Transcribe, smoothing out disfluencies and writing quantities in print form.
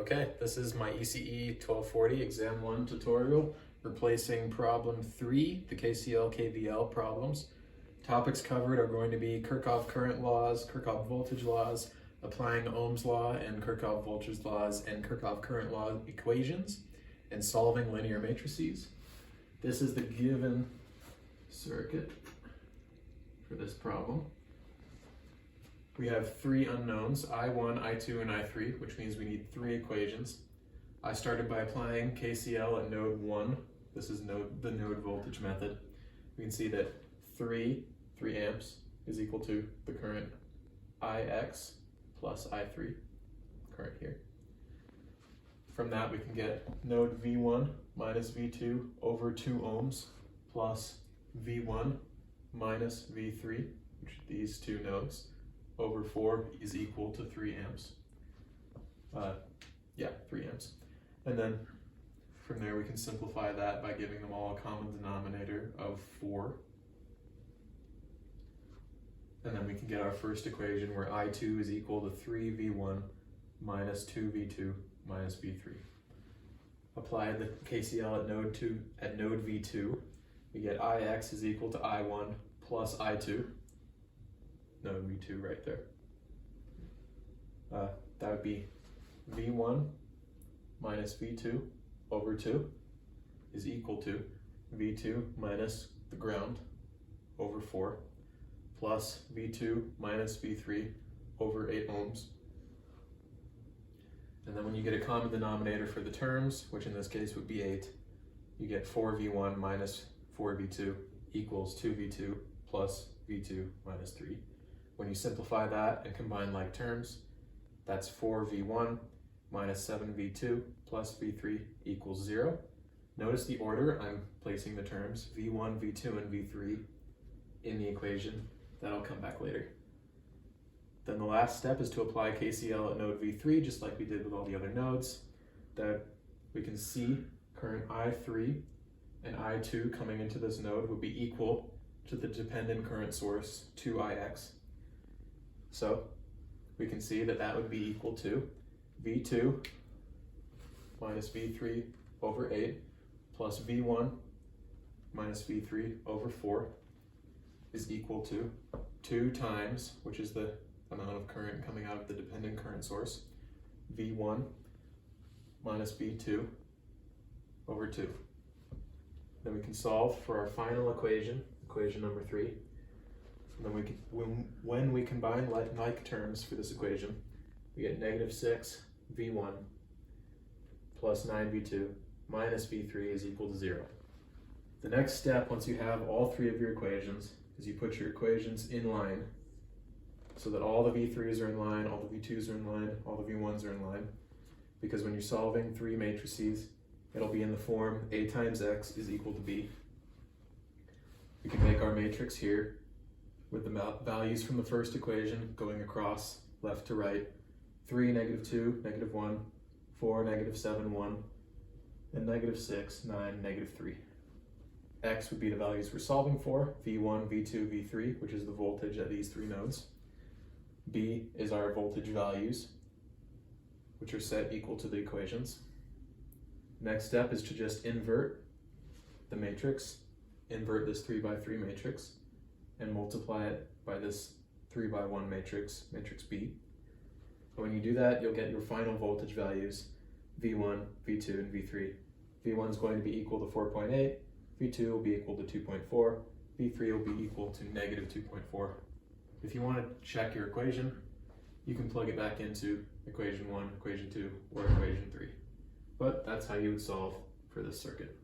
Okay, this is my ECE 1240 Exam 1 tutorial, replacing problem 3, the KCL, KVL problems. Topics covered are going to be Kirchhoff current laws, Kirchhoff voltage laws, applying Ohm's law and Kirchhoff voltage laws and Kirchhoff current law equations, and solving linear matrices. This is the given circuit for this problem. We have three unknowns, I1, I2, and I3, which means we need three equations. I started by applying KCL at node 1. This is the node voltage method. We can see that 3 amps is equal to the current IX plus I3, current here. From that we can get node V1 minus V2 over 2 ohms plus V1 minus V3, which are these two nodes, over 4 is equal to 3 amps. 3 amps. And then from there we can simplify that by giving them all a common denominator of 4. And then we can get our first equation where I2 is equal to 3V1 minus 2V2 minus V3. Apply the KCL at node V2. We get IX is equal to I1 plus I2. Node V2 right there. That would be V1 minus V2 over 2 is equal to V2 minus the ground over 4 plus V2 minus V3 over 8 ohms. And then when you get a common denominator for the terms, which in this case would be 8, you get 4V1 minus 4V2 equals 2V2 plus V2 minus 3. When you simplify that and combine like terms, that's 4V1 minus 7V2 plus V3 equals 0. Notice the order I'm placing the terms, V1, V2, and V3 in the equation. That'll come back later. Then the last step is to apply KCL at node V3, just like we did with all the other nodes. That we can see current I3 and I2 coming into this node would be equal to the dependent current source, 2IX. So we can see that that would be equal to V2 minus V3 over 8 plus V1 minus V3 over 4 is equal to 2 times, which is the amount of current coming out of the dependent current source, V1 minus V2 over 2. Then we can solve for our final equation, equation number 3. And then when we combine like terms for this equation, we get negative 6 V1 plus 9 V2 minus V3 is equal to 0. The next step, once you have all three of your equations, is you put your equations in line so that all the V3s are in line, all the V2s are in line, all the V1s are in line. Because when you're solving three matrices, it'll be in the form A times X is equal to B. We can make our matrix here with the values from the first equation going across left to right. 3, negative 2, negative 1, 4, negative 7, 1, and negative 6, 9, negative 3. X would be the values we're solving for, V1, V2, V3, which is the voltage at these three nodes. B is our voltage values, which are set equal to the equations. Next step is to just invert the matrix, invert this 3 by 3 matrix, and multiply it by this 3 by 1 matrix, matrix B. And when you do that, you'll get your final voltage values, V1, V2, and V3. V1 is going to be equal to 4.8, V2 will be equal to 2.4, V3 will be equal to negative 2.4. If you want to check your equation, you can plug it back into equation 1, equation 2, or equation 3. But that's how you would solve for this circuit.